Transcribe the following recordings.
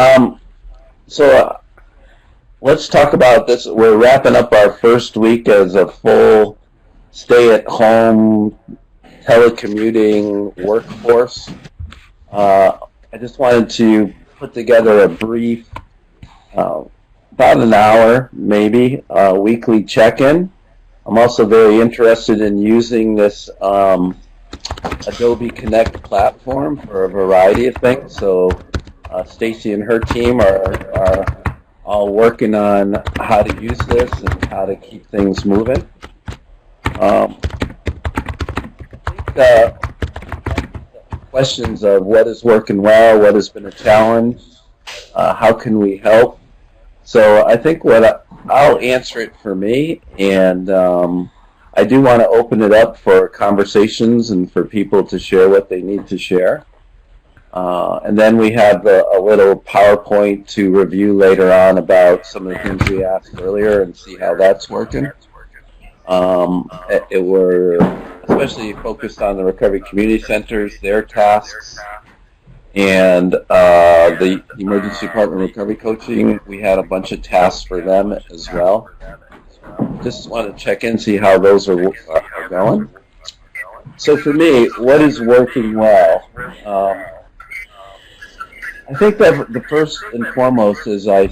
Um, so let's talk about this. We're wrapping up our first week as a full stay-at-home telecommuting workforce. I just wanted to put together a brief, uh, about an hour maybe, weekly check-in. I'm also very interested in using this Adobe Connect platform for a variety of things. So Stacy and her team are all working on how to use this and how to keep things moving. I think questions of what is working well, what has been a challenge, how can we help. So I think I'll answer it for me, and I do want to open it up for conversations and for people to share what they need to share. And then we have a little PowerPoint to review later on about some of the things we asked earlier and see how that's working. We're especially focused on the recovery community centers, their tasks, and the emergency department recovery coaching. We had a bunch of tasks for them as well. Just want to check in, see how those are going. So for me, what is working well? I think that the first and foremost is I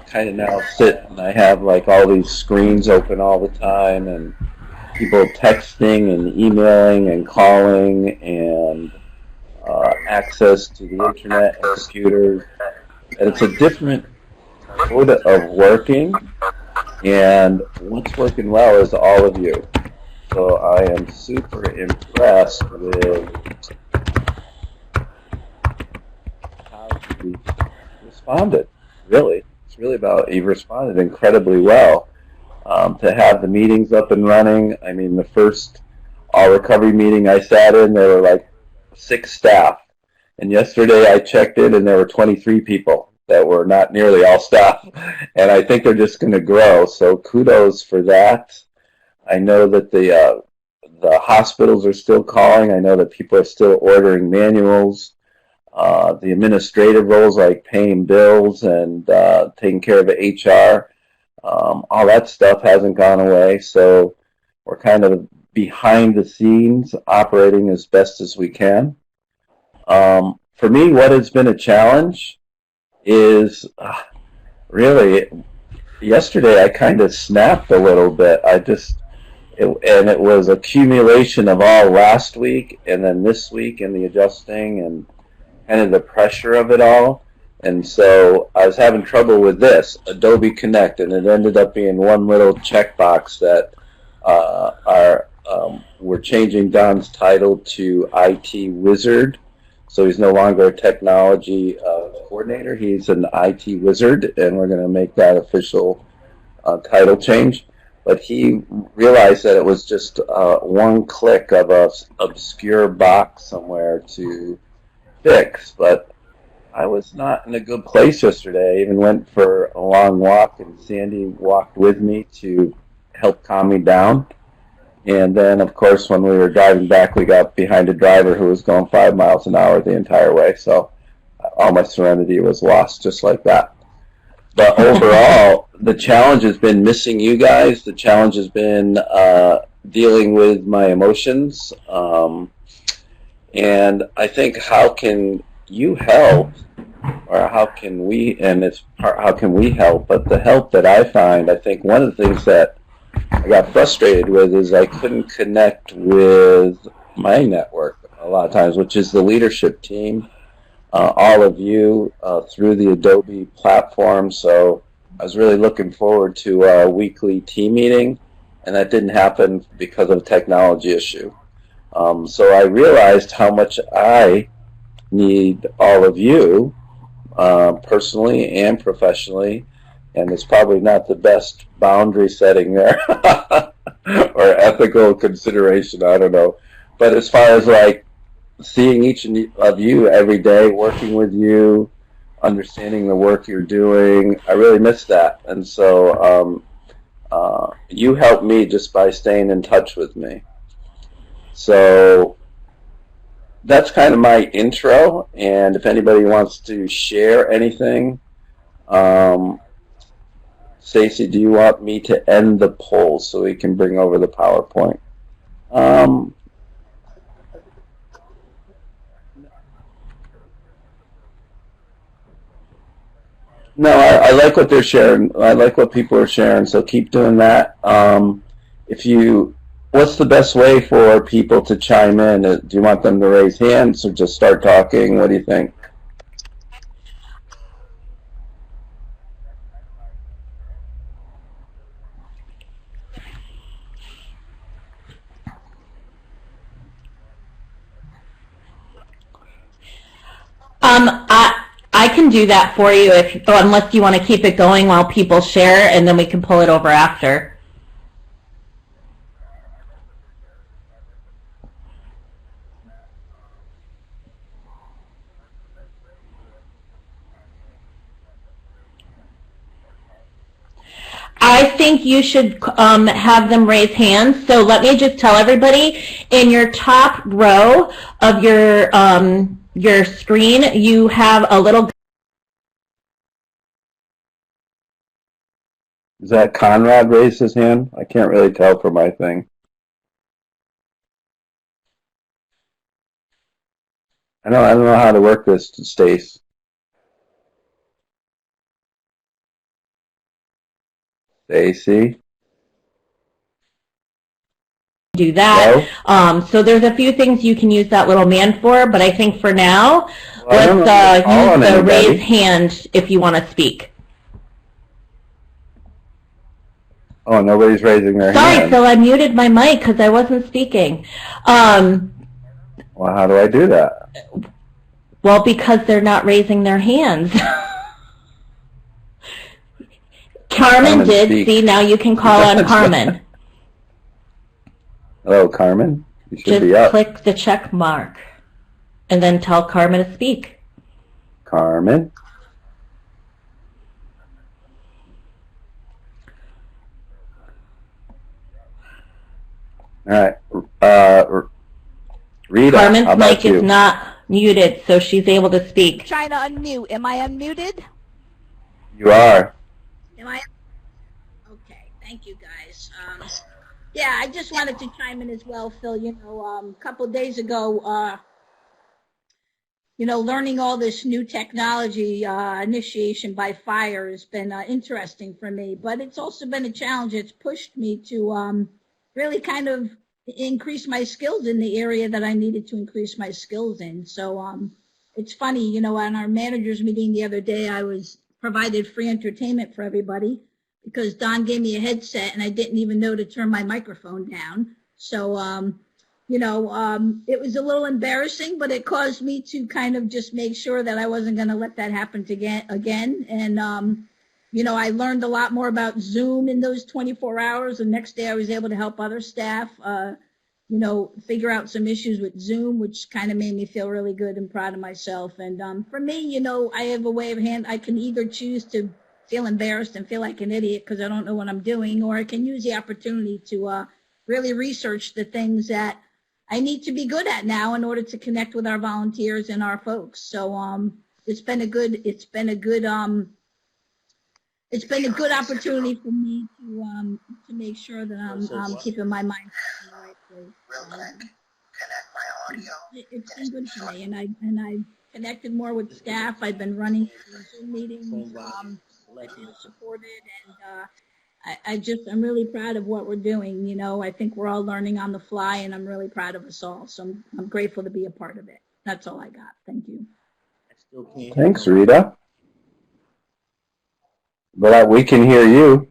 kind of now sit and I have like all these screens open all the time and people texting and emailing and calling and access to the internet and computers. And it's a different mode of working, and what's working well is all of you. So I am super impressed with how you responded. Really, it's really about you've responded incredibly well. To have the meetings up and running. I mean, the first all recovery meeting I sat in, there were like 6 staff. And yesterday I checked in and there were 23 people that were not nearly all staff. And I think they're just going to grow. So kudos for that. I know that the hospitals are still calling. I know that people are still ordering manuals. The administrative roles like paying bills and taking care of the HR, all that stuff hasn't gone away. So we're kind of behind the scenes operating as best as we can. For me, what has been a challenge is really yesterday I kind of snapped a little bit. It was accumulation of all last week and then this week and the adjusting and kind of the pressure of it all. And so I was having trouble with this, Adobe Connect, and it ended up being one little checkbox that we're changing Don's title to IT Wizard. So he's no longer a technology coordinator. He's an IT wizard, and we're going to make that official title change. But he realized that it was just one click of a obscure box somewhere to fix. But I was not in a good place yesterday. I even went for a long walk, and Sandy walked with me to help calm me down. And then, of course, when we were driving back, we got behind a driver who was going 5 miles an hour the entire way. So all my serenity was lost just like that. But overall, the challenge has been missing you guys. The challenge has been dealing with my emotions. And I think how can you help, or how can we, and it's how can we help, but the help that I find, I think one of the things that I got frustrated with is I couldn't connect with my network a lot of times, which is the leadership team, all of you through the Adobe platform. So I was really looking forward to a weekly team meeting, and that didn't happen because of a technology issue. So I realized how much I need all of you personally and professionally, and it's probably not the best boundary setting there or ethical consideration, I don't know. But as far as like seeing each of you every day, working with you, understanding the work you're doing, I really miss that. And so you helped me just by staying in touch with me. So that's kind of my intro, and if anybody wants to share anything, um, Stacy, do you want me to end the poll so we can bring over the PowerPoint? Um, no, I like what they're sharing. I like what people are sharing, so keep doing that. If you, what's the best way for people to chime in? Do you want them to raise hands or just start talking? What do you think? I can do that for you if, unless you want to keep it going while people share, and then we can pull it over after. I think you should have them raise hands. So let me just tell everybody, in your top row of your screen, you have a little. Is that Conrad raised his hand? I can't really tell from my thing. I don't know how to work this, Stace. Stacy? Do that. So there's a few things you can use that little man for, but I think for now, let's use the raise hand if you want to speak. Oh, nobody's raising their hand. Sorry, Phil, I muted my mic because I wasn't speaking. Well, how do I do that? Well, because they're not raising their hands. Carmen did. Speak. See, now you can call on Carmen. Hello, Carmen. You should just be up. Click the check mark and then tell Carmen to speak. Carmen. All right. Rita, Carmen's mic is not muted, so she's able to speak. Trying to unmute. Am I unmuted? You are. Am I? Okay. Thank you, guys. Yeah, I just wanted to chime in as well, Phil. You know, a couple of days ago, you know, learning all this new technology, initiation by fire has been interesting for me, but it's also been a challenge. It's pushed me to really kind of increase my skills in the area that I needed to increase my skills in. So it's funny, you know, on our managers meeting the other day, I was provided free entertainment for everybody because Don gave me a headset and I didn't even know to turn my microphone down. So, you know, it was a little embarrassing, but it caused me to kind of just make sure that I wasn't going to let that happen again. And, you know, I learned a lot more about Zoom in those 24 hours. The next day I was able to help other staff, you know, figure out some issues with Zoom, which kind of made me feel really good and proud of myself. And for me, you know, I have a way of I can either choose to feel embarrassed and feel like an idiot because I don't know what I'm doing, or I can use the opportunity to really research the things that I need to be good at now in order to connect with our volunteers and our folks. So it's been a good opportunity for me to make sure that I'm keeping my mind in the right place. It's been good for me, and I've connected more with staff. I've been running Zoom meetings. I feel supported, and I'm really proud of what we're doing. You know, I think we're all learning on the fly, and I'm really proud of us all. So I'm grateful to be a part of it. That's all I got. Thank you. Thanks, Rita. But we can hear you.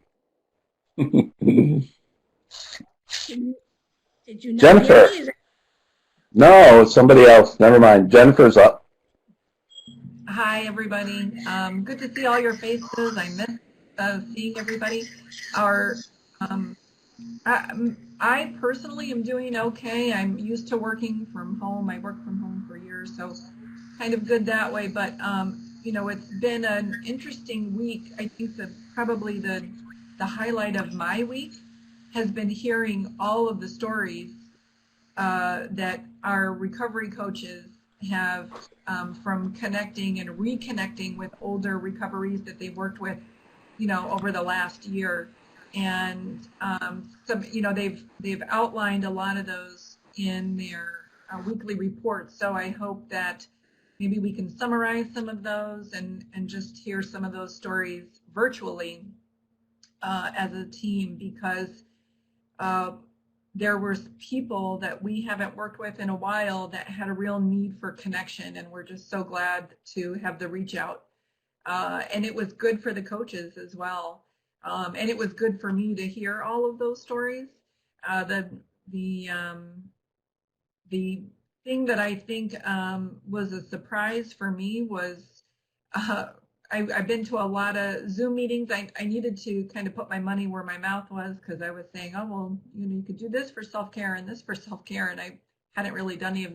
Did you know Jennifer? No, somebody else. Never mind. Jennifer's up. Hi, everybody. Good to see all your faces. I miss seeing everybody. I personally am doing okay. I'm used to working from home. I worked from home for years, so kind of good that way. But you know, it's been an interesting week. I think that probably the highlight of my week has been hearing all of the stories that our recovery coaches have from connecting and reconnecting with older recoveries that they've worked with, over the last year. And they've outlined a lot of those in their weekly reports. So I hope that maybe we can summarize some of those and just hear some of those stories virtually as a team, because there were people that we haven't worked with in a while that had a real need for connection, and we're just so glad to have the reach out. And it was good for the coaches as well. And it was good for me to hear all of those stories. The thing that I think was a surprise for me was I've been to a lot of Zoom meetings. I needed to kind of put my money where my mouth was, because I was saying, oh, well, you could do this for self-care and this for self-care, and I hadn't really done any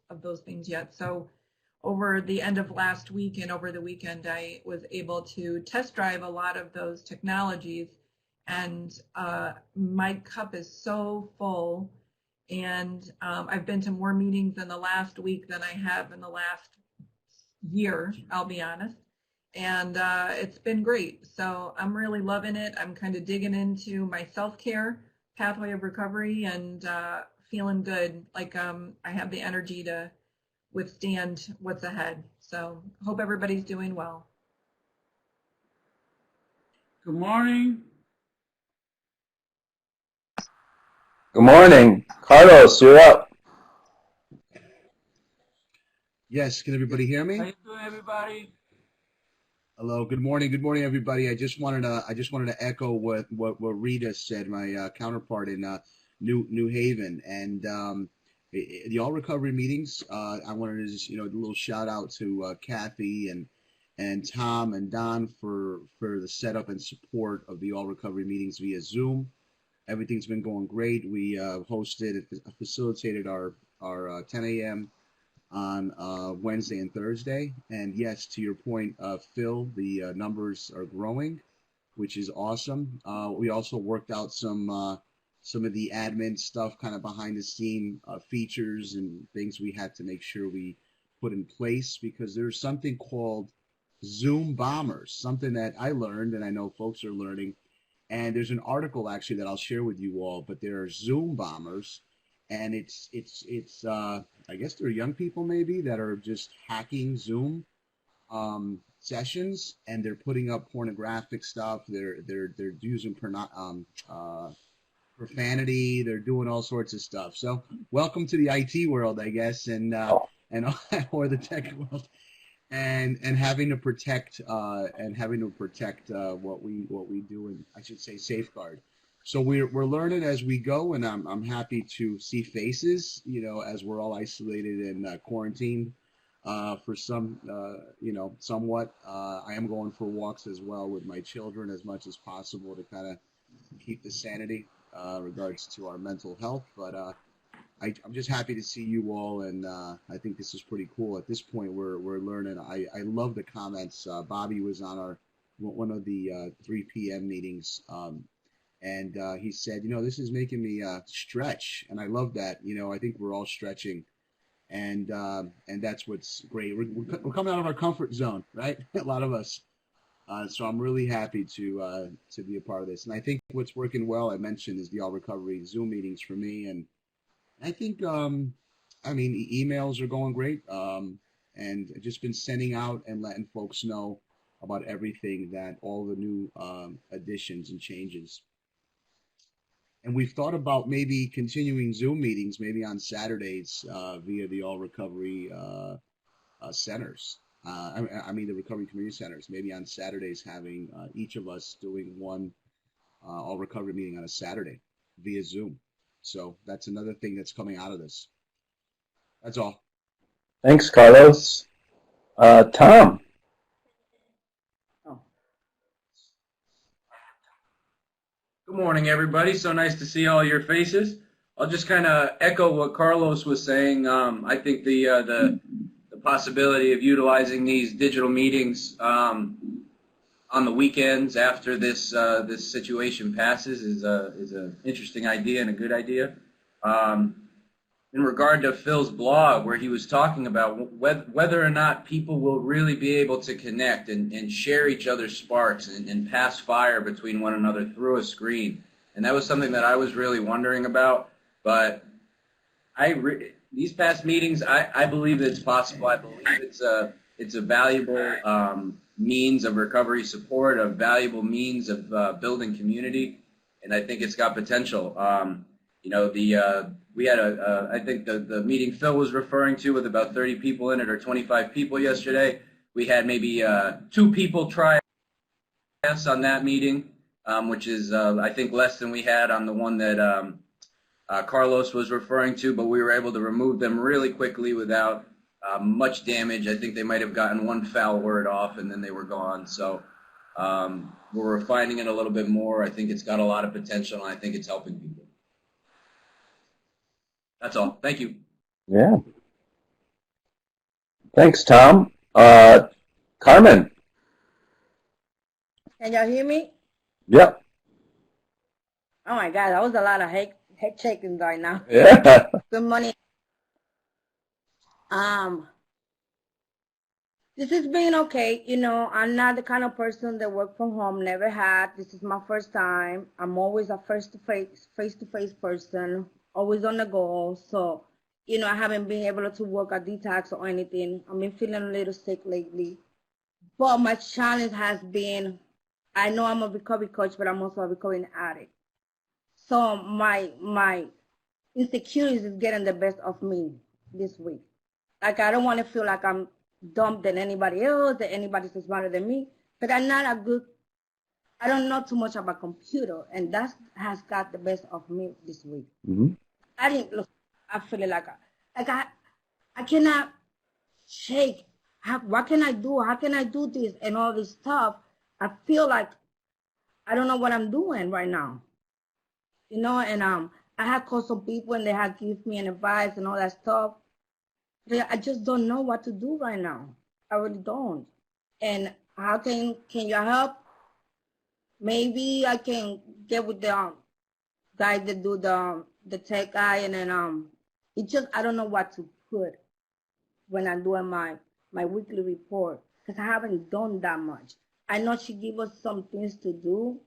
of those things yet. So over the end of last week and over the weekend, I was able to test drive a lot of those technologies, and my cup is so full. And I've been to more meetings in the last week than I have in the last year, I'll be honest. And it's been great. So I'm really loving it. I'm kind of digging into my self-care pathway of recovery and feeling good, like I have the energy to withstand what's ahead. So hope everybody's doing well. Good morning. Good morning. Carlos, you're up. Yes, can everybody hear me? How you doing, everybody? Hello. Good morning. Good morning, everybody. I just wanted to echo what Rita said, my counterpart in New Haven, and the all recovery meetings. I wanted to just do a little shout out to Kathy and Tom and Don for the setup and support of the all recovery meetings via Zoom. Everything's been going great. We facilitated our 10 a.m. on Wednesday and Thursday. And yes, to your point, Phil, the numbers are growing, which is awesome. We also worked out some of the admin stuff, kind of behind the scene features and things we had to make sure we put in place, because there's something called Zoom bombers, something that I learned and I know folks are learning. And there's an article actually that I'll share with you all, but there are Zoom bombers, and it's I guess they're young people maybe that are just hacking Zoom sessions, and they're putting up pornographic stuff. They're using profanity. They're doing all sorts of stuff. So welcome to the IT world, I guess, and or the tech world. And having to protect what we do, and I should say safeguard. So we're learning as we go, and I'm happy to see faces, as we're all isolated and quarantined for some, somewhat. I am going for walks as well with my children as much as possible to kind of keep the sanity regards to our mental health, but I'm just happy to see you all, and I think this is pretty cool. At this point, we're learning. I love the comments. Bobby was on one of the 3 p.m. meetings, and he said, this is making me stretch, and I love that. I think we're all stretching, and that's what's great. We're coming out of our comfort zone, right? A lot of us. So I'm really happy to be a part of this, and I think what's working well, I mentioned, is the all recovery Zoom meetings for me, and I think, emails are going great, and I've just been sending out and letting folks know about everything, that all the new additions and changes. And we've thought about maybe continuing Zoom meetings, maybe on Saturdays via the all recovery centers. The recovery community centers, maybe on Saturdays having each of us doing one all recovery meeting on a Saturday via Zoom. So that's another thing that's coming out of this. That's all. Thanks, Carlos. Tom. Good morning, everybody. So nice to see all your faces. I'll just kind of echo what Carlos was saying. I think the possibility of utilizing these digital meetings on the weekends after this situation passes is an interesting idea and a good idea. in regard to Phil's blog, where he was talking about whether or not people will really be able to connect and share each other's sparks and pass fire between one another through a screen. And that was something that I was really wondering about. But these past meetings, I believe it's possible. I believe it's a valuable means of recovery support, a valuable means of building community, and I think it's got potential. You know, we had I think the meeting Phil was referring to with about 30 people in it, or 25 people yesterday. We had maybe 2 people try us on that meeting, which is I think less than we had on the one that Carlos was referring to, but we were able to remove them really quickly without much damage. I think they might have gotten one foul word off and then they were gone. So we're refining it a little bit more. I think it's got a lot of potential, and I think it's helping people. That's all. Thank you. Yeah. Thanks, Tom. Carmen. Can y'all hear me? Yep. Oh my God, that was a lot of head shaking right now. Yeah. Good morning. This has been okay. You know, I'm not the kind of person that work from home, never had. This is my first time. I'm always a face-to-face person, always on the go. So, you know, I haven't been able to work a detox or anything. I've been feeling a little sick lately. But my challenge has been, I know I'm a recovery coach, but I'm also a recovering addict. So my insecurities is getting the best of me this week. Like, I don't want to feel like I'm dumb than anybody else, that anybody's smarter than me. But I don't know too much about computer, and that has got the best of me this week. Mm-hmm. I feel like I cannot shake. What can I do? How can I do this and all this stuff? I feel like I don't know what I'm doing right now. You know, and I had called some people and they had given me an advice and all that stuff. I just don't know what to do right now. I really don't. And how can you help? Maybe I can get with the guy that do the tech guy, and then it just, I don't know what to put when I'm doing my weekly report, because I haven't done that much. I know she gave us some things to do,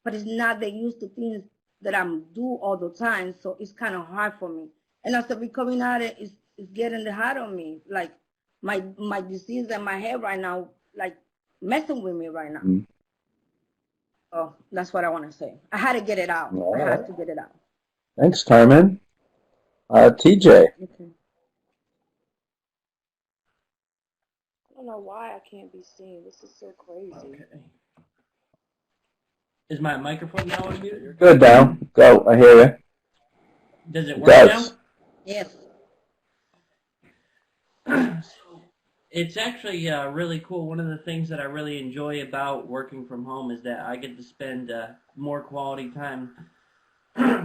but it's not the used to things that I'm do all the time, so it's kind of hard for me. And as a recovering addict, it's getting hard on me. Like, my disease in my head right now, like, messing with me right now. Mm-hmm. Oh, that's what I want to say. I had to get it out. All right. I had to get it out. Thanks, Carmen. TJ. Okay. I don't know why I can't be seen. This is so crazy. Okay. Is my microphone now on mute? You're good now. Go. I hear you. Does it work now? Yes. It's actually really cool. One of the things that I really enjoy about working from home is that I get to spend more quality time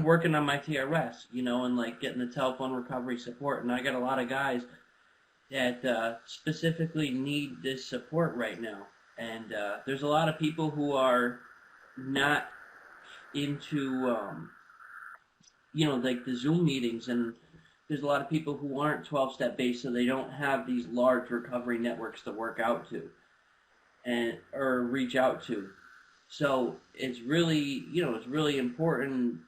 working on my TRS, you know, and like getting the telephone recovery support. And I got a lot of guys that specifically need this support right now. And there's a lot of people who are not into, you know, like the Zoom meetings, and there's a lot of people who aren't 12-step based, so they don't have these large recovery networks to work out to or reach out to. So it's really, you know, it's really important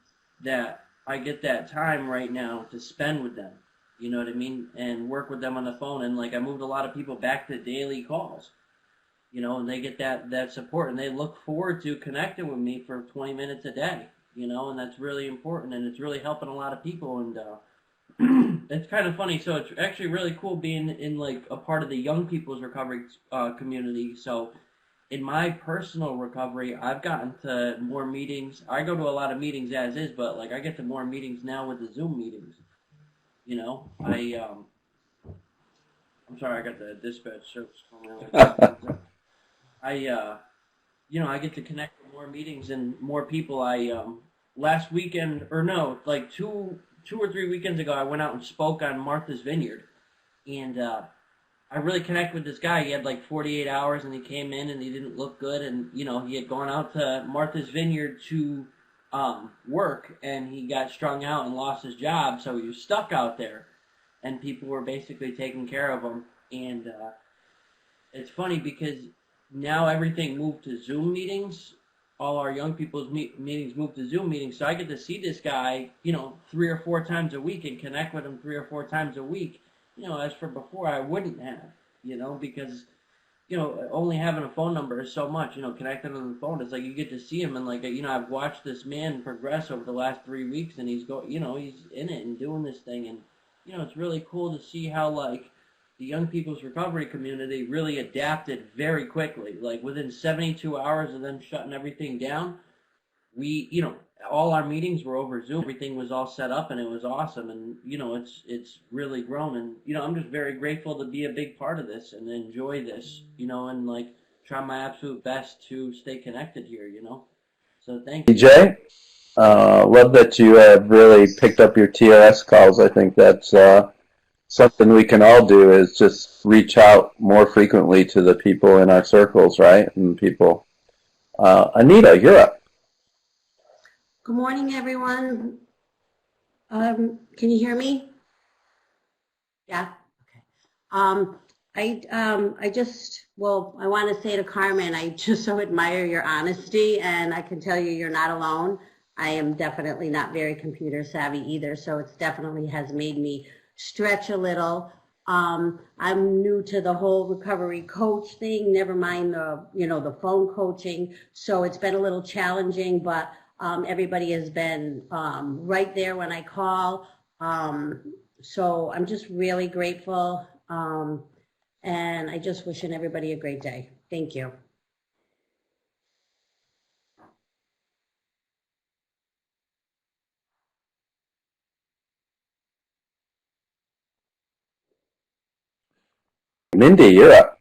that I get that time right now to spend with them, you know what I mean, and work with them on the phone. And like, I moved a lot of people back to daily calls, you know, and they get that support, and they look forward to connecting with me for 20 minutes a day, you know, and that's really important, and it's really helping a lot of people. And it's kind of funny. So it's actually really cool being in like a part of the young people's recovery community. So in my personal recovery, I've gotten to more meetings. I go to a lot of meetings as is, but like I get to more meetings now with the Zoom meetings. You know, I'm sorry, I got the dispatch service calling. You know, I get to connect with more meetings and more people. Last weekend, or no, like two or three weekends ago, I went out and spoke on Martha's Vineyard, and I really connected with this guy. He had like 48 hours, and he came in, and he didn't look good, and you know, he had gone out to Martha's Vineyard to work, and he got strung out and lost his job, so he was stuck out there. and people were basically taking care of them. And it's funny because now everything moved to Zoom meetings. All our young people's meetings moved to Zoom meetings, so I get to see this guy, 3 or 4 times a week and connect with him 3 or 4 times a week. As for before, I wouldn't have, because only having a phone number is so much, connecting on the phone. It's like you get to see him, and like, I've watched this man progress over the last 3 weeks, and he's he's in it and doing this thing, and it's really cool to see how like the young people's recovery community really adapted very quickly. Like within 72 hours of them shutting everything down, we, all our meetings were over Zoom. Everything was all set up, and it was awesome. And it's really grown. And I'm just very grateful to be a big part of this and enjoy this. And like try my absolute best to stay connected here. So thank you. DJ, love that you have really picked up your TRS calls. I think that's something we can all do is just reach out more frequently to the people in our circles, right? And people. Anita, you're up. Good morning, everyone. Can you hear me? Yeah. Okay. I want to say to Carmen, I just so admire your honesty, and I can tell you, you're not alone. I am definitely not very computer savvy either, so it's definitely has made me stretch a little. I'm new to the whole recovery coach thing, never mind the phone coaching. So it's been a little challenging, but everybody has been right there when I call. So I'm just really grateful. And I just wishing everybody a great day. Thank you. Mindy, you're up.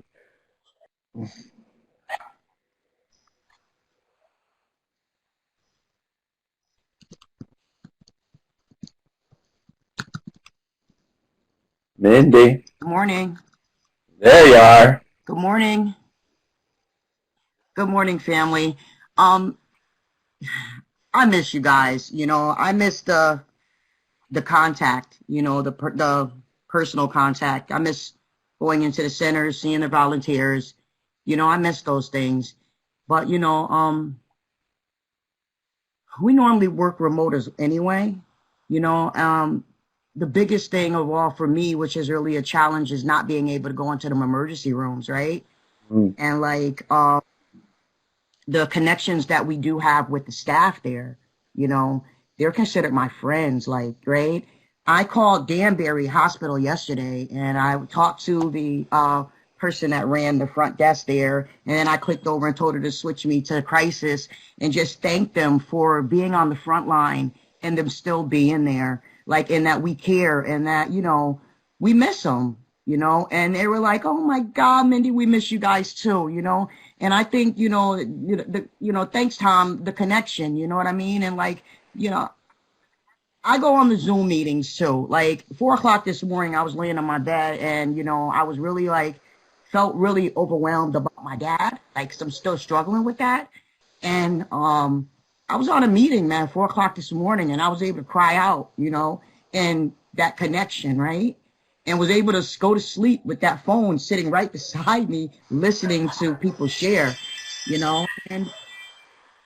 Mindy. Good morning. There you are. Good morning. Good morning, family. I miss you guys. I miss the contact. The personal contact. I miss going into the centers, seeing the volunteers. I miss those things. But we normally work remote anyway. The biggest thing of all for me, which is really a challenge, is not being able to go into the emergency rooms, right? And like the connections that we do have with the staff there, they're considered my friends, like, right? I called Danbury Hospital yesterday, and I talked to the person that ran the front desk there, and then I clicked over and told her to switch me to crisis and just thank them for being on the front line and them still being there. Like, in that we care and that, we miss them, and they were like, oh my God, Mindy, we miss you guys too, and I think, thanks, Tom, the connection, you know what I mean? And like, I go on the Zoom meetings too. Like 4 o'clock this morning, I was laying on my bed and, I was really felt really overwhelmed about my dad. Like, 'cause I'm still struggling with that. And, I was on a meeting, man, 4 o'clock this morning, and I was able to cry out, and that connection, right? And was able to go to sleep with that phone sitting right beside me, listening to people share, and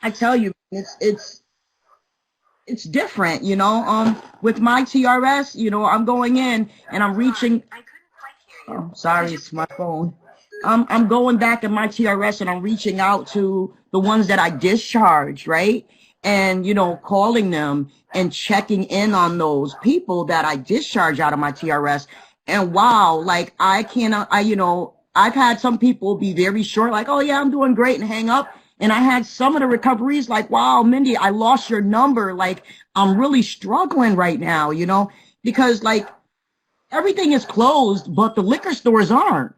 I tell you, it's different, with my TRS, I'm going in and I'm reaching. Oh, sorry, it's my phone. I'm going back in my TRS and I'm reaching out to the ones that I discharged, right? And, calling them and checking in on those people that I discharge out of my TRS. And wow, like I've had some people be very short, like, oh yeah, I'm doing great, and hang up. And I had some of the recoveries like, wow, Mindy, I lost your number. Like, I'm really struggling right now, because like everything is closed, but the liquor stores aren't.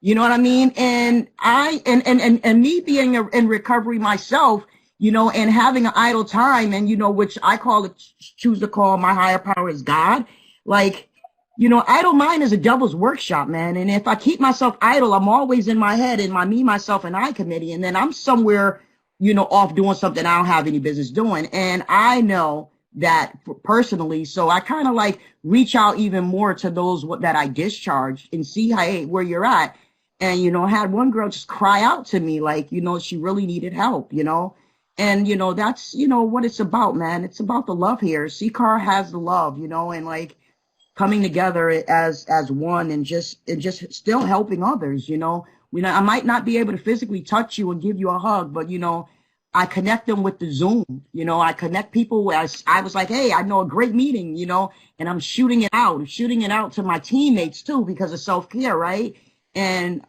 You know what I mean? And and me being in recovery myself, and having an idle time, and, which I choose to call my higher power is God. Like, idle mind is a devil's workshop, man. And if I keep myself idle, I'm always in my head in my me, myself, and I committee. And then I'm somewhere, off doing something I don't have any business doing. And I know that personally. So I kind of like reach out even more to those that I discharged and see how, hey, where you're at. And, you know, I had one girl just cry out to me like, you know, she really needed help, you know. And, you know, that's, you know, what it's about, man. It's about the love here. CCAR has the love, you know, and like coming together as one and just still helping others, you know. I might not be able to physically touch you and give you a hug, but, you know, I connect them with the Zoom, you know, I connect people where I was like, hey, I know a great meeting, you know, and I'm shooting it out to my teammates too, because of self-care, right? And,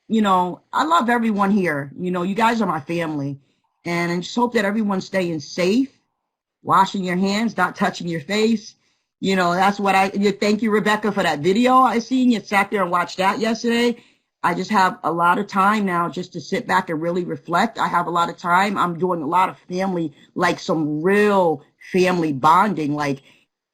you know, I love everyone here. You know, you guys are my family, and I just hope that everyone's staying safe, washing your hands, not touching your face. You know, that's what thank you, Rebecca, for that video I seen. You sat there and watched that yesterday. I just have a lot of time now just to sit back and really reflect. I have a lot of time. I'm doing a lot of family, like some real family bonding. Like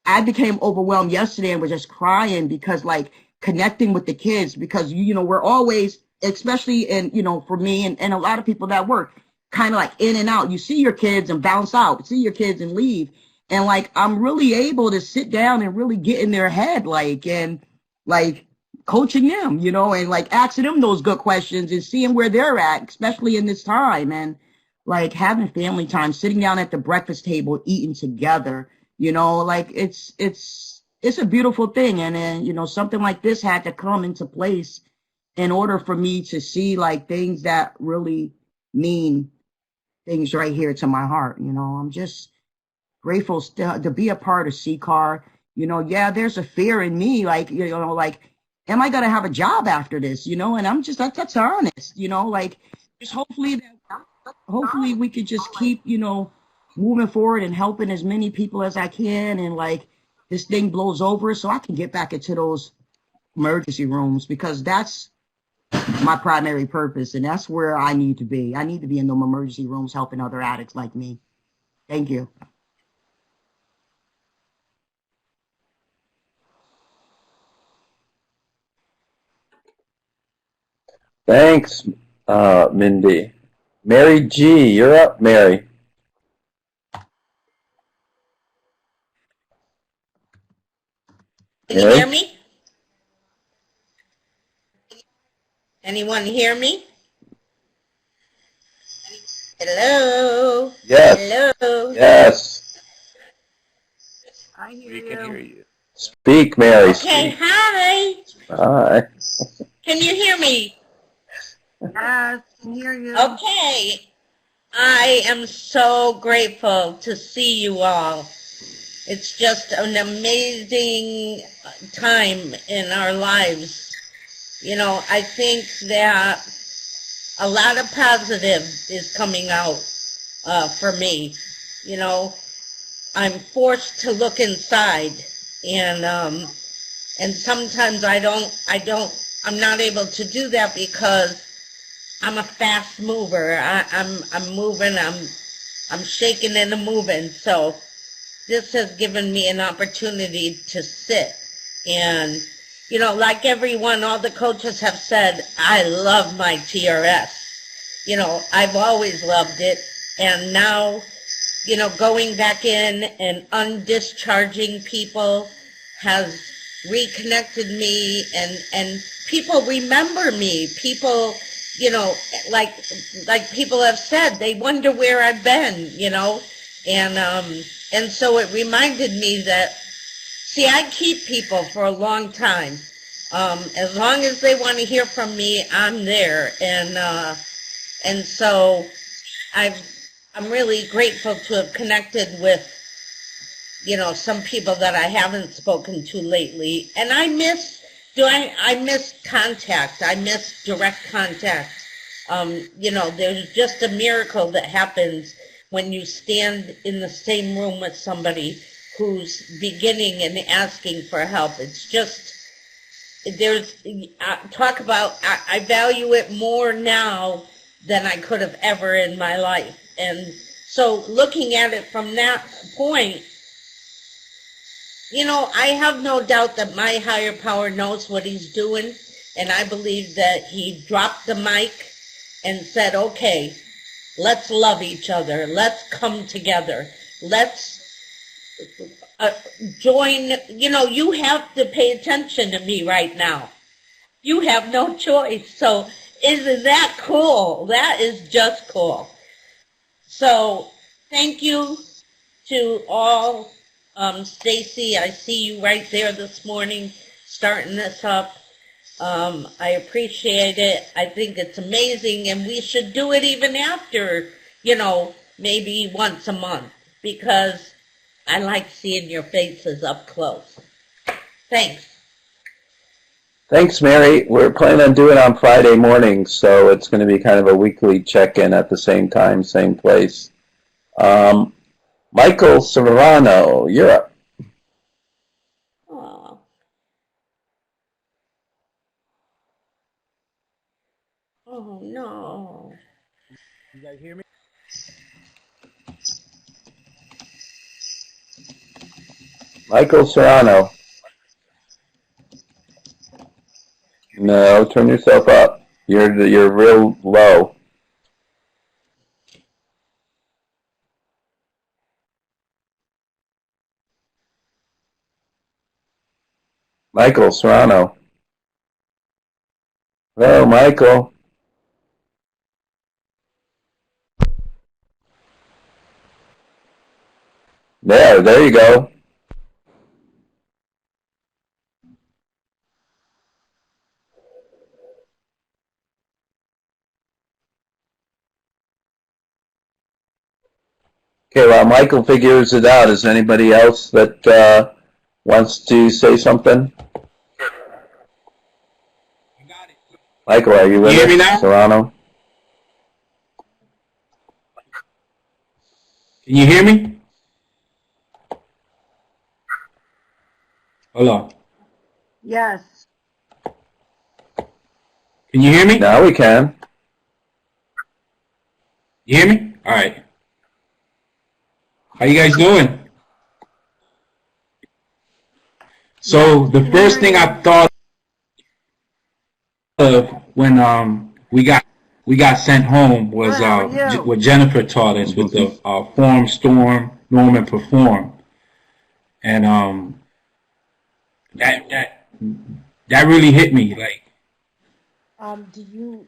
I became overwhelmed yesterday and was just crying because like connecting with the kids, because, you know, we're always, especially in, you know, for me and a lot of people that work, kind of like in and out. You see your kids and bounce out, see your kids and leave. And like, I'm really able to sit down and really get in their head, like, and like coaching them, you know, and like asking them those good questions and seeing where they're at, especially in this time. And like having family time, sitting down at the breakfast table, eating together, you know, like it's a beautiful thing. And then, you know, something like this had to come into place in order for me to see like things that really mean things right here to my heart. You know, I'm just grateful to be a part of CCAR. You know, yeah, there's a fear in me, like, you know, like, am I going to have a job after this? You know, and I'm just like, that's honest, you know, like just hopefully we could just keep, you know, moving forward and helping as many people as I can. And like this thing blows over so I can get back into those emergency rooms, because that's my primary purpose. And that's where I need to be. I need to be in those emergency rooms helping other addicts like me. Thank you. Thanks, Mindy. Mary G., you're up, Mary. Can you hear me? Anyone hear me? Hello? Yes. Hello? Yes. I hear We can hear you. Speak, Mary. Okay, Speak. hi. Hi. Can you hear me? Yes, I can hear you. Okay. I am so grateful to see you all. It's just an amazing time in our lives. You know, I think that a lot of positive is coming out for me. You know, I'm forced to look inside, and sometimes I'm not able to do that because I'm a fast mover. I'm moving, I'm shaking and I'm moving. So this has given me an opportunity to sit. And, you know, like everyone, all the coaches have said, I love my TRS. You know, I've always loved it. And now, you know, going back in and undischarging people has reconnected me, and people remember me. People, you know, like people have said, they wonder where I've been, you know, and so it reminded me that, see, I keep people for a long time. As long as they want to hear from me, I'm there, and so I'm really grateful to have connected with, you know, some people that I haven't spoken to lately. And I miss contact. I miss direct contact. You know, there's just a miracle that happens when you stand in the same room with somebody who's beginning and asking for help. It's just, talk about, I value it more now than I could have ever in my life. And so looking at it from that point, you know, I have no doubt that my higher power knows what he's doing, and I believe that he dropped the mic and said, okay, let's love each other. Let's come together. Let's join, you have to pay attention to me right now. You have no choice. So isn't that cool? That is just cool. So thank you to all. Stacy, I see you right there this morning starting this up. I appreciate it. I think it's amazing, and we should do it even after, maybe once a month, because I like seeing your faces up close. Thanks. Thanks, Mary. We're planning on doing it on Friday mornings, so it's going to be kind of a weekly check-in at the same time, same place. Michael Serrano, you're up. Oh. Oh, no. You guys hear me? Michael Serrano. No, turn yourself up. You're real low. Michael Serrano. Hello, Michael. There you go. Okay, while Michael figures it out, is anybody else that wants to say something? Michael, are you with us? You hear me now? Serrano? Can you hear me? Hold on. Yes. Can you hear me? Now we can. You hear me? All right. How you guys doing? So the first thing I thought of when we got sent home was what Jennifer taught us with the form, storm, norm, and perform, and that really hit me. Like, do you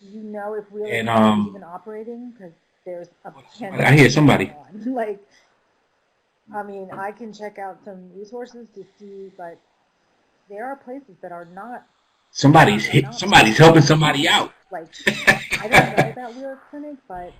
know if really and is even operating? Because there's a I hear somebody. Like, I mean, I can check out some resources to see, but there are places that are not. Somebody's helping somebody out. Like, I don't know about Wheeler Clinic, but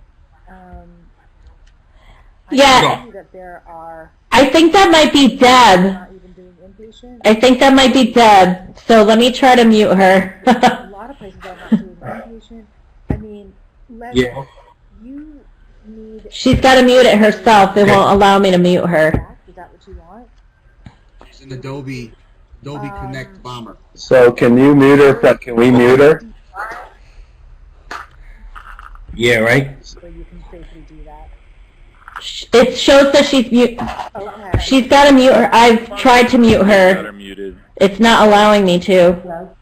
yeah, that there are. I think that might be Deb. Not even doing inpatient. I think that might be Deb. So let me try to mute her. A lot of places are not doing inpatient. I mean, yeah. You need. She's got to mute it herself. It won't allow me to mute her. Is that what you want? She's an Adobe Connect bomber. So can you mute her? Can we mute her? Yeah, right. So you can safely do that. It shows that she's mute. She's got to mute her. I've tried to mute her. Got her muted. It's not allowing me to.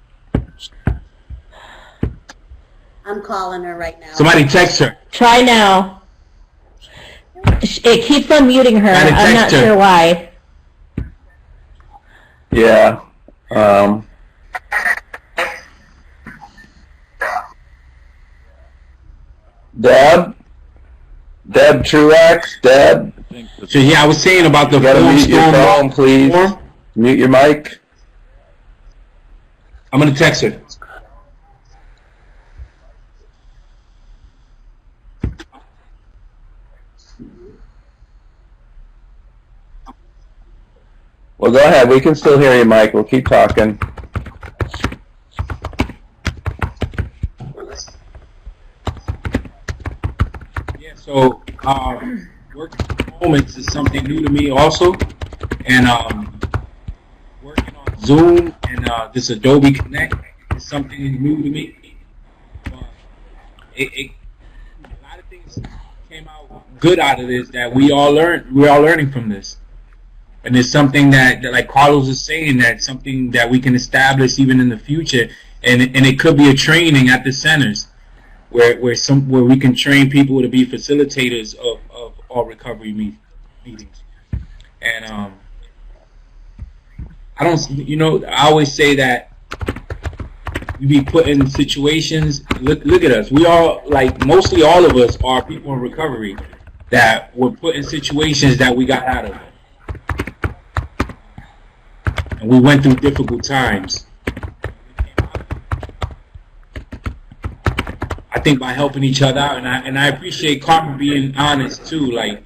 I'm calling her right now. Somebody text her. Try now. It keeps on muting her. Try to I'm not text her. sure why. Yeah. Deb Truax, Deb. So yeah, I was saying about the You gotta form, mute your storm, phone, please. form. Mute your mic. I'm gonna text her. Well, go ahead. We can still hear you, Mike. We'll keep talking. Yeah. So working from home is something new to me also, and working on Zoom and this Adobe Connect is something new to me. A lot of things came out good out of this that we're all learning from this. And it's something that, like Carlos is saying, that's something that we can establish even in the future. And it could be a training at the centers where we can train people to be facilitators of our recovery meetings. And I don't, I always say that we be put in situations. Look at us. We all, like, mostly all of us are people in recovery that were put in situations that we got out of. And we went through difficult times. I think by helping each other out, and I appreciate Carmen being honest too. Like,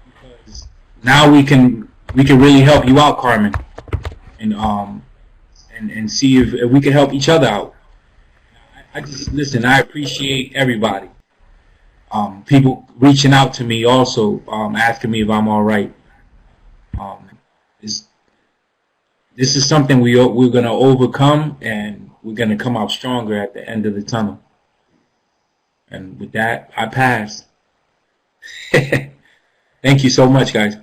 because now we can really help you out, Carmen, and see if we can help each other out. I just listen. I appreciate everybody. People reaching out to me also, asking me if I'm all right. This is something we're going to overcome, and we're going to come out stronger at the end of the tunnel. And with that, I pass. Thank you so much, guys.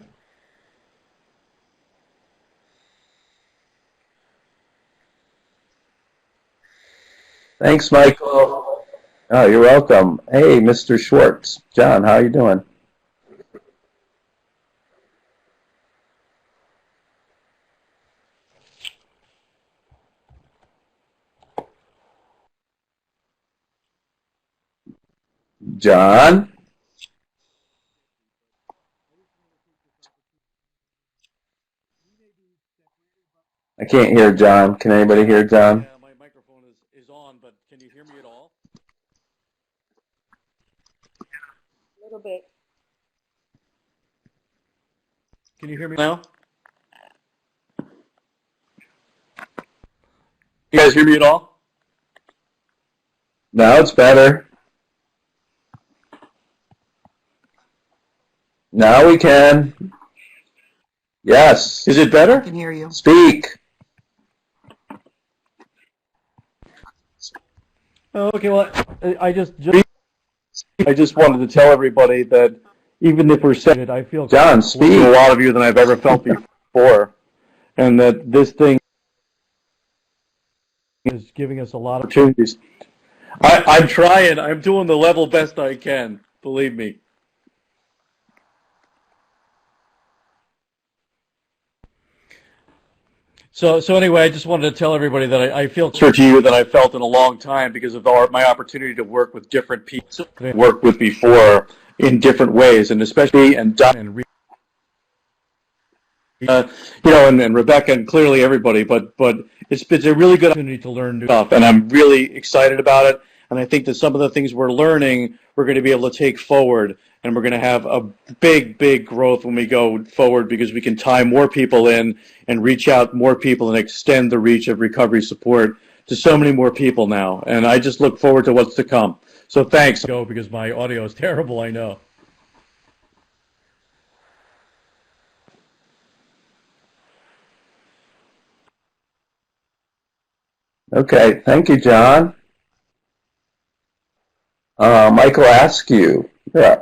Thanks, Michael. Oh, you're welcome. Hey, Mr. Schwartz. John, how are you doing? John? I can't hear John. Can anybody hear John? Yeah, my microphone is on, but can you hear me at all? A little bit. Can you hear me now? You guys hear me at all? Now it's better. Now we can. Yes. Is it better? I can hear you. Speak. Okay, well, I just wanted to tell everybody that even if we're saying it, I feel John, closer speak. to a lot of you than I've ever felt before, and that this thing is giving us a lot of opportunities. I'm trying. I'm doing the level best I can. Believe me. So anyway, I just wanted to tell everybody that I feel closer to you than I felt in a long time because of my opportunity to work with different people that I've worked with before in different ways, and especially and and Rebecca and clearly everybody, but it's a really good opportunity to learn new stuff, and I'm really excited about it. And I think that some of the things we're learning, we're going to be able to take forward, and we're going to have a big growth when we go forward because we can tie more people in and reach out more people and extend the reach of recovery support to so many more people now. And I just look forward to what's to come. So thanks. Go because my audio is terrible, I know. Okay, thank you, John. Michael Askew. Yeah.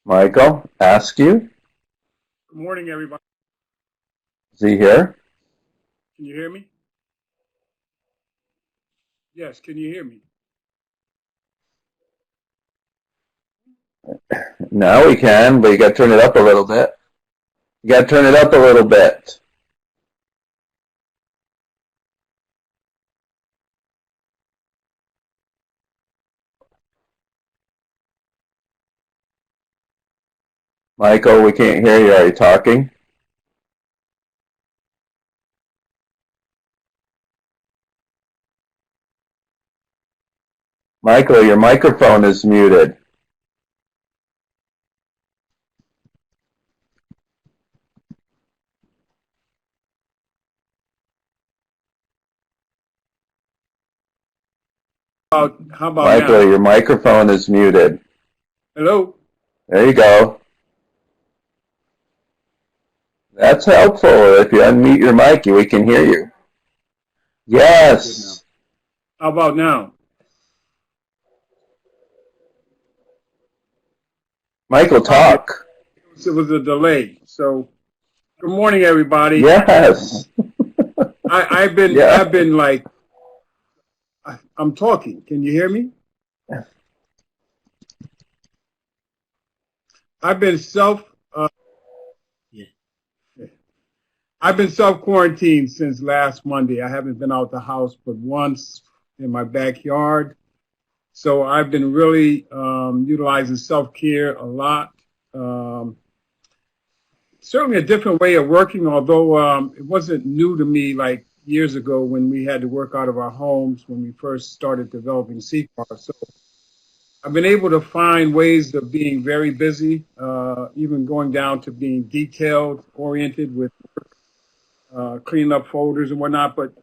Michael Askew. Good morning, everybody. Is he here? Can you hear me? Yes, can you hear me? No, we can, but you got to turn it up a little bit. You got to turn it up a little bit. Michael, we can't hear you. Are you talking? Michael, your microphone is muted. How about Michael, now? your microphone is muted. Hello? There you go. That's helpful. If you unmute your mic, we can hear you. Yes. How about now? Michael, talk. It was a delay. So, good morning, everybody. Yes. I've been like I'm talking. Can you hear me? I've been I've been self-quarantined since last Monday. I haven't been out the house but once in my backyard. So I've been really utilizing self-care a lot. Certainly a different way of working, although it wasn't new to me like years ago when we had to work out of our homes when we first started developing CCAR. So I've been able to find ways of being very busy, even going down to being detailed oriented with cleaning up folders and whatnot. But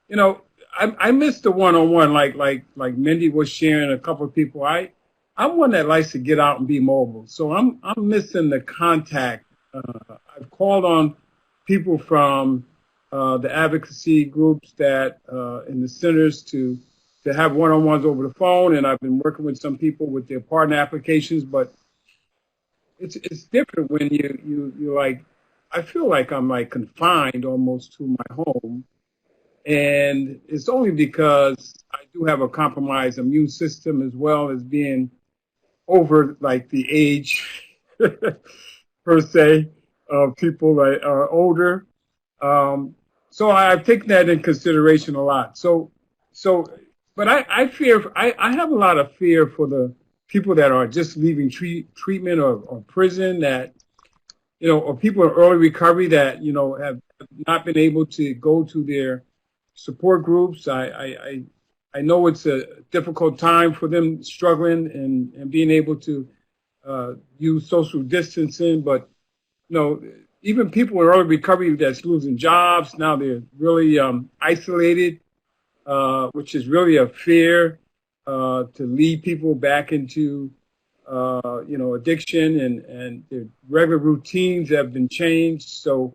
you know, I miss the one-on-one, like Mindy was sharing. A couple of people. I'm one that likes to get out and be mobile, so I'm missing the contact. I've called on people from the advocacy groups that in the centers to have one-on-ones over the phone, and I've been working with some people with their partner applications. But it's different when you like. I feel like I'm like confined almost to my home. And it's only because I do have a compromised immune system as well as being over like the age per se of people that are older. So I've taken that in consideration a lot. But I fear, I have a lot of fear for the people that are just leaving treatment or prison that, you know, or people in early recovery that, you know, have not been able to go to their support groups. I know it's a difficult time for them struggling and being able to use social distancing, but you know, even people in early recovery that's losing jobs now, they're really isolated, which is really a fear to lead people back into you know, addiction, and their regular routines have been changed. So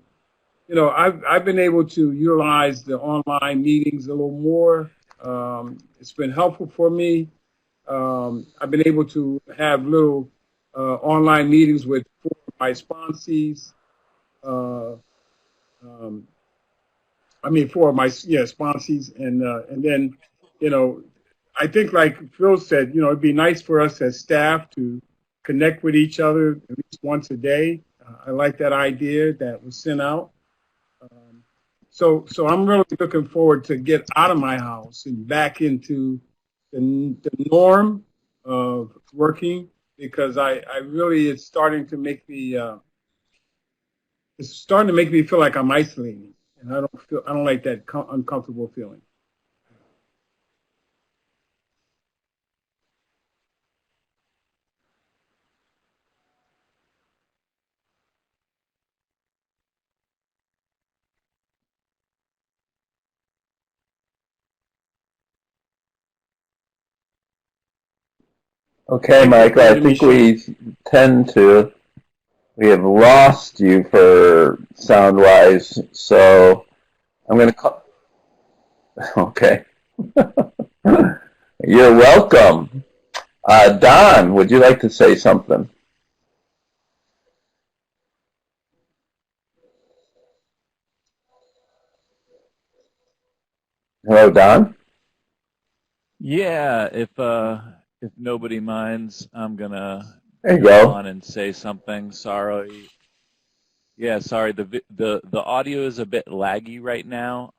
you know, I've been able to utilize the online meetings a little more. It's been helpful for me. I've been able to have little online meetings with four of my sponsees. Four of my sponsees, and then, you know, I think like Phil said, you know, it'd be nice for us as staff to connect with each other at least once a day. I like that idea that was sent out. So I'm really looking forward to get out of my house and back into the norm of working, because I really, it's starting to make me feel like I'm isolating, and I don't like that uncomfortable feeling. Okay, Michael, I think we have lost you for sound-wise, so I'm going to call. Okay. You're welcome. Don, would you like to say something? Hello, Don? Yeah, if nobody minds, I'm gonna There you jump go. on and say something. Sorry. Yeah, sorry. The audio is a bit laggy right now.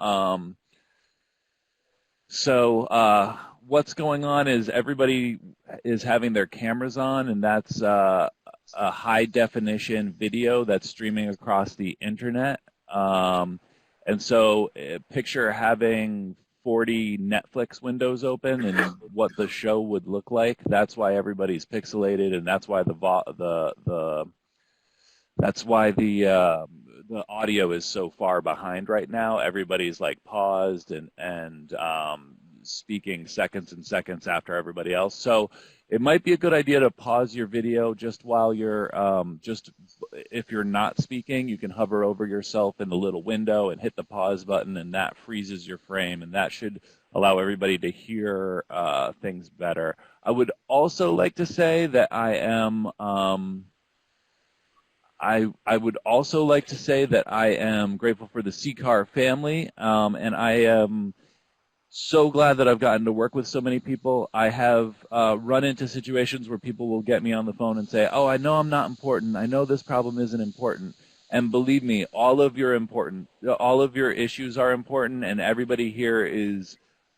So what's going on is everybody is having their cameras on, and that's a high definition video that's streaming across the internet. And so picture having 40 Netflix windows open and what the show would look like. That's why everybody's pixelated, and that's why the audio is so far behind right now. Everybody's like paused and speaking seconds and seconds after everybody else. So it might be a good idea to pause your video just while you're if you're not speaking, you can hover over yourself in the little window and hit the pause button, and that freezes your frame, and that should allow everybody to hear things better. I would also like to say that I would also like to say that I am grateful for the CCAR family, and I am so glad that I've gotten to work with so many people. I have run into situations where people will get me on the phone and say, oh, I know I'm not important. I know this problem isn't important. And believe me, all of your issues are important, and everybody here is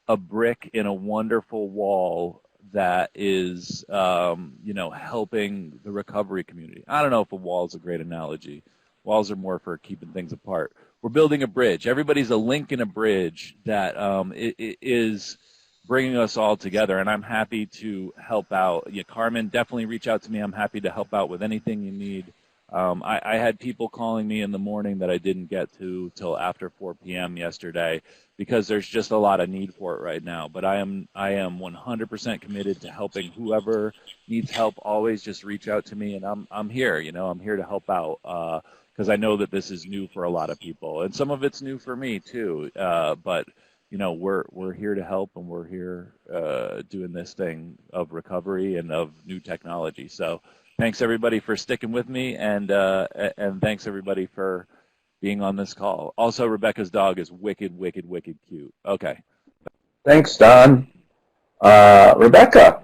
a brick in a wonderful wall that is, helping the recovery community. I don't know if a wall is a great analogy. Walls are more for keeping things apart. We're building a bridge. Everybody's a link in a bridge that is bringing us all together, and I'm happy to help out. Yeah, Carmen, definitely reach out to me. I'm happy to help out with anything you need. I had people calling me in the morning that I didn't get to till after 4 p.m. yesterday because there's just a lot of need for it right now. But I am 100% committed to helping whoever needs help. Always just reach out to me, and I'm here. I'm here to help out because I know that this is new for a lot of people, and some of it's new for me too. But we're here to help, and we're here doing this thing of recovery and of new technology. So. Thanks everybody for sticking with me, and thanks everybody for being on this call. Also, Rebecca's dog is wicked, wicked, wicked cute. Okay. Thanks, Don. Rebecca.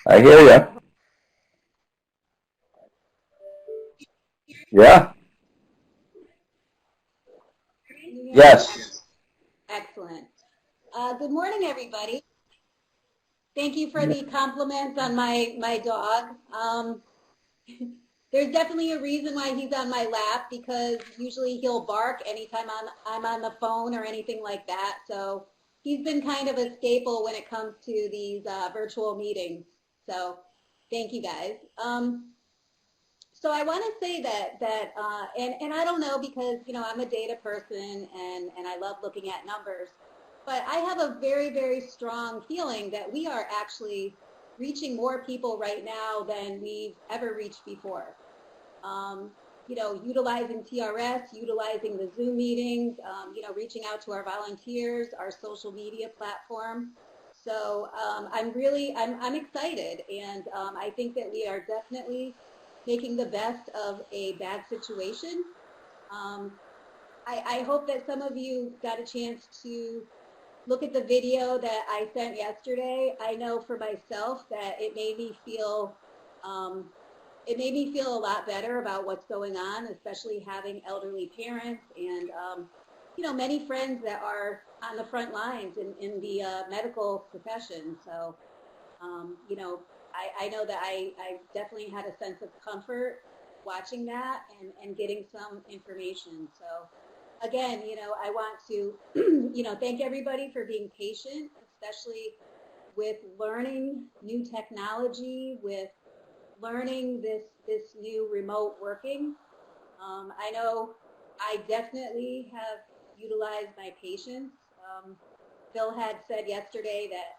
I hear you. Yeah. Yes. Excellent. Good morning, everybody. Thank you for the compliments on my dog. There's definitely a reason why he's on my lap, because usually he'll bark anytime I'm on the phone or anything like that. So he's been kind of a staple when it comes to these virtual meetings. So thank you guys. So I want to say that and I don't know, because I'm a data person and I love looking at numbers. But I have a very, very strong feeling that we are actually reaching more people right now than we've ever reached before. Utilizing TRS, utilizing the Zoom meetings, reaching out to our volunteers, our social media platform. So I'm excited, and I think that we are definitely making the best of a bad situation. I hope that some of you got a chance to look at the video that I sent yesterday. I know for myself that it made me feel a lot better about what's going on, especially having elderly parents and many friends that are on the front lines in the medical profession. So I know that I definitely had a sense of comfort watching that and getting some information. So again, I want to, thank everybody for being patient, especially with learning new technology, with learning this new remote working. I know I definitely have utilized my patience. Phil had said yesterday that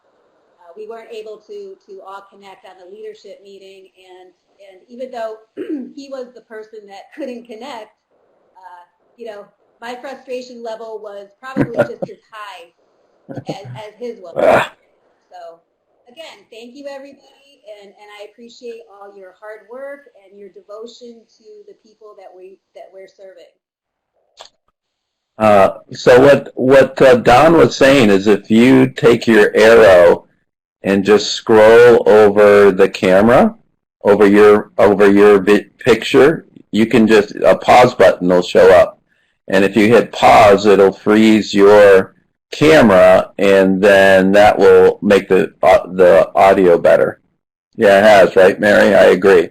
we weren't able to all connect on the leadership meeting, and even though he was the person that couldn't connect, my frustration level was probably just as high as his was. So again, thank you everybody, and I appreciate all your hard work and your devotion to the people that we're serving. So what Don was saying is, if you take your arrow and just scroll over the camera, over your picture, you can just, a pause button will show up. And if you hit pause, it'll freeze your camera, and then that will make the audio better. Yeah, it has, right, Mary? I agree.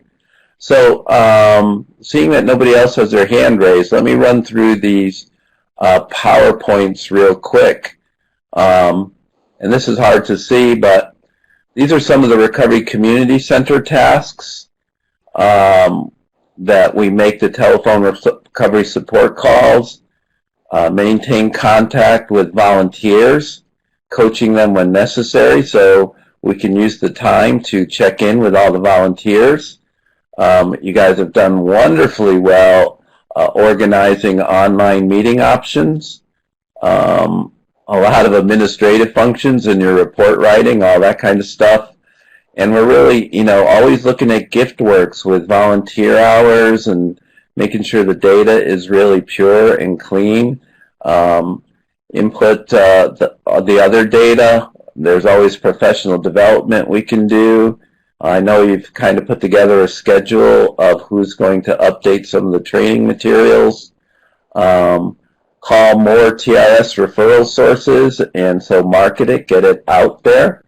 So seeing that nobody else has their hand raised, let me run through these PowerPoints real quick. And this is hard to see, but these are some of the Recovery Community Center tasks that we make: the telephone recovery support calls, maintain contact with volunteers, coaching them when necessary so we can use the time to check in with all the volunteers. You guys have done wonderfully well organizing online meeting options, a lot of administrative functions in your report writing, all that kind of stuff. And we're really, always looking at gift works with volunteer hours and making sure the data is really pure and clean. Input the other data. There's always professional development we can do. I know you've kind of put together a schedule of who's going to update some of the training materials. Call more TRS referral sources, and so market it, get it out there.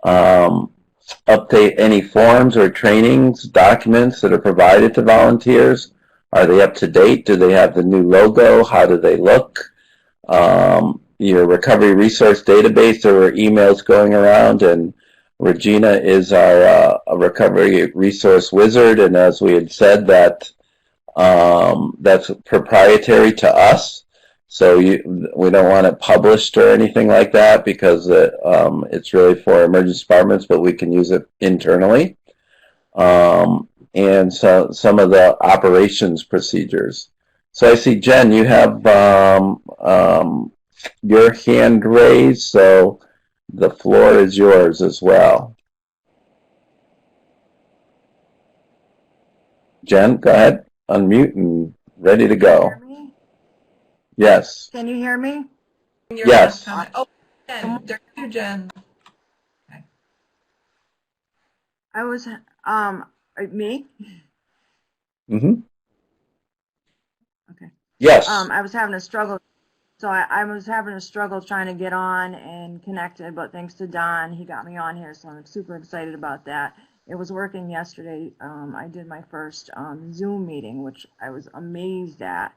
Update any forms or trainings, documents that are provided to volunteers. Are they up to date? Do they have the new logo? How do they look? Your recovery resource database, there were emails going around, and Regina is our recovery resource wizard, and as we had said, that's proprietary to us. So we don't want it published or anything like that because it's really for emergency departments, but we can use it internally. And so some of the operations procedures. So I see, Jen, you have your hand raised, so the floor is yours as well. Jen, go ahead, unmute and ready to go. Yes. Can you hear me? Yes. Oh, Jen. There's you, Jen. Okay. I was, me? Mm-hmm. Okay. Yes. I was having a struggle. So I was having a struggle trying to get on and connected, but thanks to Don, he got me on here, so I'm super excited about that. It was working yesterday. I did my first Zoom meeting, which I was amazed at.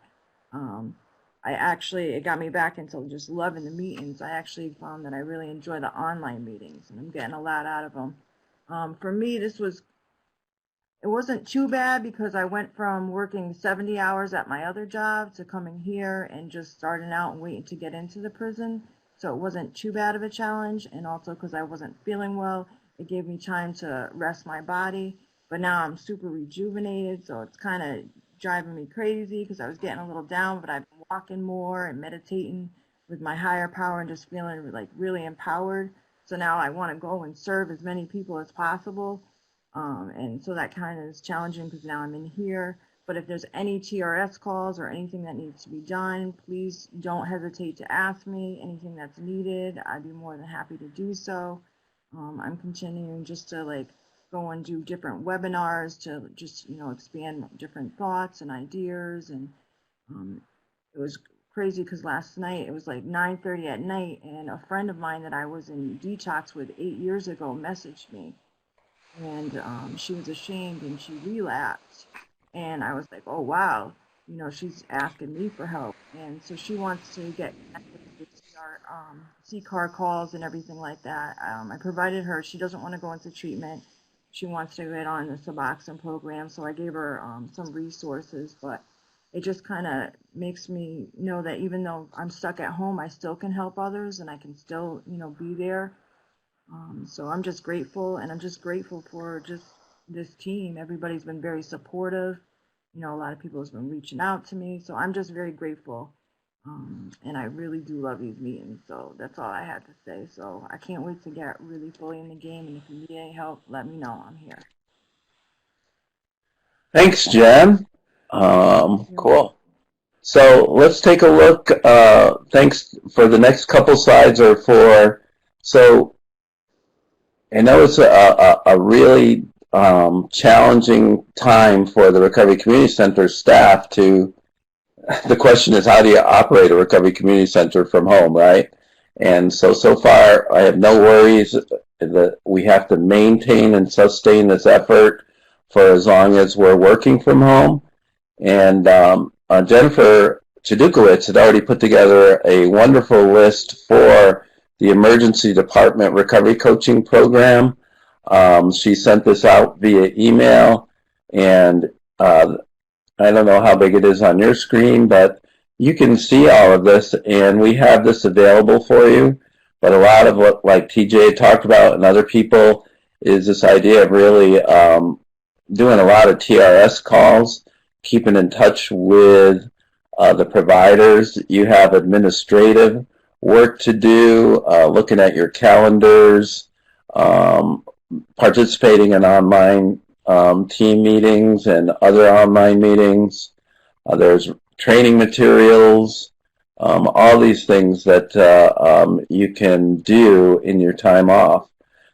It got me back into just loving the meetings. I actually found that I really enjoy the online meetings, and I'm getting a lot out of them. For me, it wasn't too bad because I went from working 70 hours at my other job to coming here and just starting out and waiting to get into the prison. So it wasn't too bad of a challenge, and also because I wasn't feeling well, it gave me time to rest my body. But now I'm super rejuvenated, so it's kind of driving me crazy because I was getting a little down, but I've been walking more and meditating with my higher power and just feeling like really empowered. So now I want to go and serve as many people as possible. And so that kind of is challenging because now I'm in here. But if there's any TRS calls or anything that needs to be done, please don't hesitate to ask me. Anything that's needed, I'd be more than happy to do so. I'm continuing just to go and do different webinars to just, expand different thoughts and ideas. And it was crazy because last night it was like 9:30 at night, and a friend of mine that I was in detox with 8 years ago messaged me. And she was ashamed and she relapsed. And I was like, oh, wow, she's asking me for help. And so she wants to get connected with CCAR calls and everything like that. I provided her, she doesn't want to go into treatment. She wants to get on the Suboxone program. So I gave her some resources, but it just kind of makes me know that even though I'm stuck at home, I still can help others and I can still, be there. So I'm just grateful, and I'm just grateful for just this team. Everybody's been very supportive. A lot of people have been reaching out to me, so I'm just very grateful. And I really do love these meetings, so that's all I had to say. So I can't wait to get really fully in the game, and if you need any help, let me know. I'm here. Thanks, Jen. Cool. So let's take a look. Thanks for the next couple slides so I know it's a really challenging time for the Recovery Community Center staff the question is, how do you operate a Recovery Community Center from home, right? And so far, I have no worries that we have to maintain and sustain this effort for as long as we're working from home. And Jennifer Chidukowicz had already put together a wonderful list for the Emergency Department Recovery Coaching Program. She sent this out via email, and I don't know how big it is on your screen, but you can see all of this, and we have this available for you. But a lot of what, like TJ talked about and other people, is this idea of really doing a lot of TRS calls, keeping in touch with the providers. You have administrative work to do, looking at your calendars, participating in online team meetings and other online meetings, There's training materials, all these things that you can do in your time off.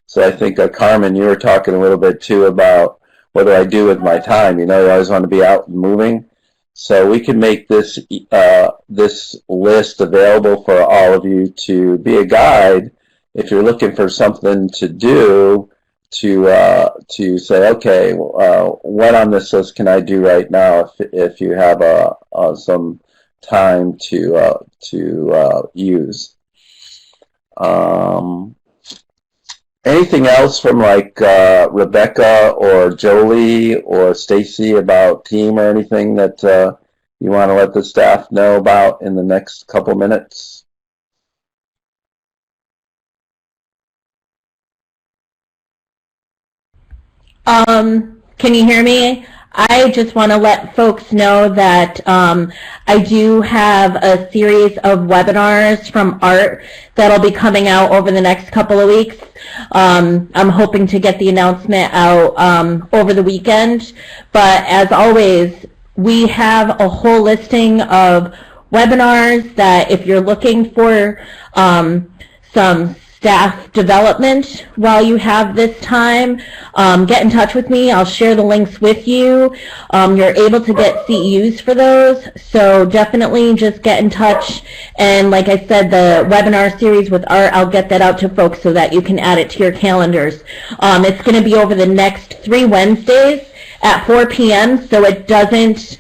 So I think, Carmen, you were talking a little bit too about what do I do with my time. You always want to be out and moving. So we can make this this list available for all of you to be a guide if you're looking for something to do, to say, okay, what on this list can I do right now if you have some time to use. Anything else from like Rebecca or Jolie or Stacy about team or anything that you want to let the staff know about in the next couple minutes? Can you hear me? I just want to let folks know that I do have a series of webinars from Art that'll be coming out over the next couple of weeks. I'm hoping to get the announcement out over the weekend. But as always, we have a whole listing of webinars that if you're looking for some staff development while you have this time, get in touch with me. I'll share the links with you. You're able to get CEUs for those, so definitely just get in touch. And like I said, the webinar series with Art, I'll get that out to folks so that you can add it to your calendars. It's going to be over the next 3 Wednesdays at 4 p.m., so it doesn't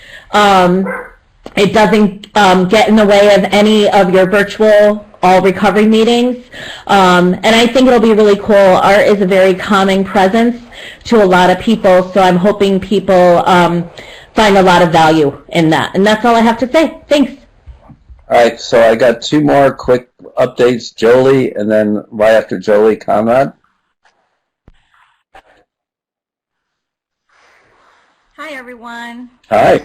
get in the way of any of your virtual all recovery meetings. And I think it'll be really cool. Art is a very calming presence to a lot of people, so I'm hoping people find a lot of value in that. And that's all I have to say. Thanks. All right, so I got 2 more quick updates, Jolie, and then right after Jolie, Conrad. Hi, everyone. Hi.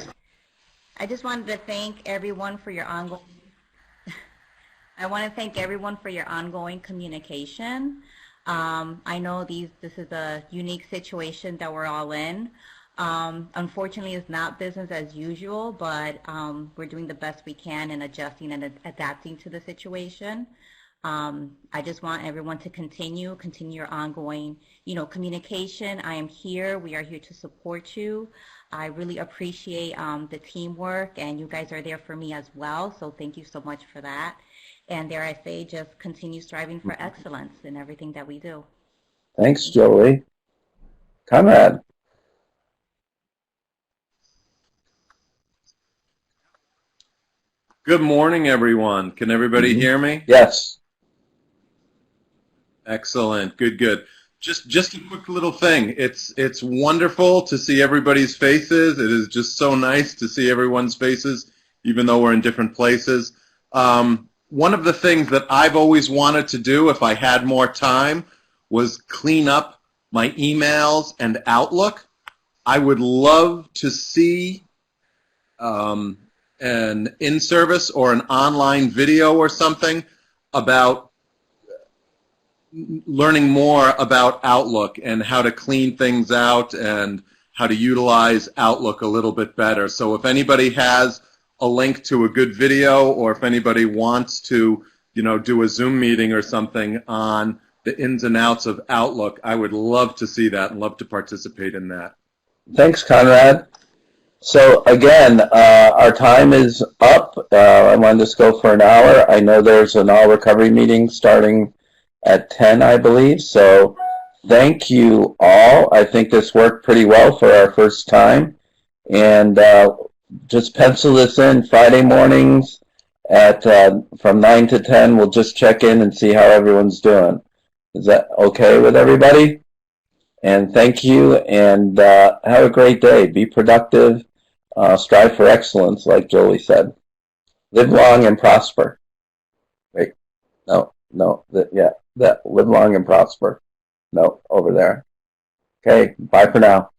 I just wanted to thank everyone for your ongoing communication. I know this is a unique situation that we're all in. Unfortunately, it's not business as usual, but we're doing the best we can in adjusting and adapting to the situation. I just want everyone to continue your ongoing, communication. I am here. We are here to support you. I really appreciate the teamwork, and you guys are there for me as well, so thank you so much for that. And dare I say, just continue striving for excellence in everything that we do. Thanks, Jolie. Conrad. Good morning, everyone. Can everybody hear me? Yes. Excellent. Good. Just a quick little thing. It's wonderful to see everybody's faces. It is just so nice to see everyone's faces, even though we're in different places. One of the things that I've always wanted to do if I had more time was clean up my emails and Outlook. I would love to see an in-service or an online video or something about learning more about Outlook and how to clean things out and how to utilize Outlook a little bit better. So if anybody has a link to a good video, or if anybody wants to, do a Zoom meeting or something on the ins and outs of Outlook, I would love to see that and love to participate in that. Thanks, Conrad. So again, our time is up. I wanted to just go for an hour. I know there's an all recovery meeting starting at 10, I believe. So thank you all. I think this worked pretty well for our first time. And just pencil this in Friday mornings at from 9 to 10. We'll just check in and see how everyone's doing. Is that okay with everybody? And thank you, and have a great day. Be productive. Strive for excellence, like Jolie said. Live long and prosper. Wait, no, live long and prosper. No, over there. Okay, bye for now.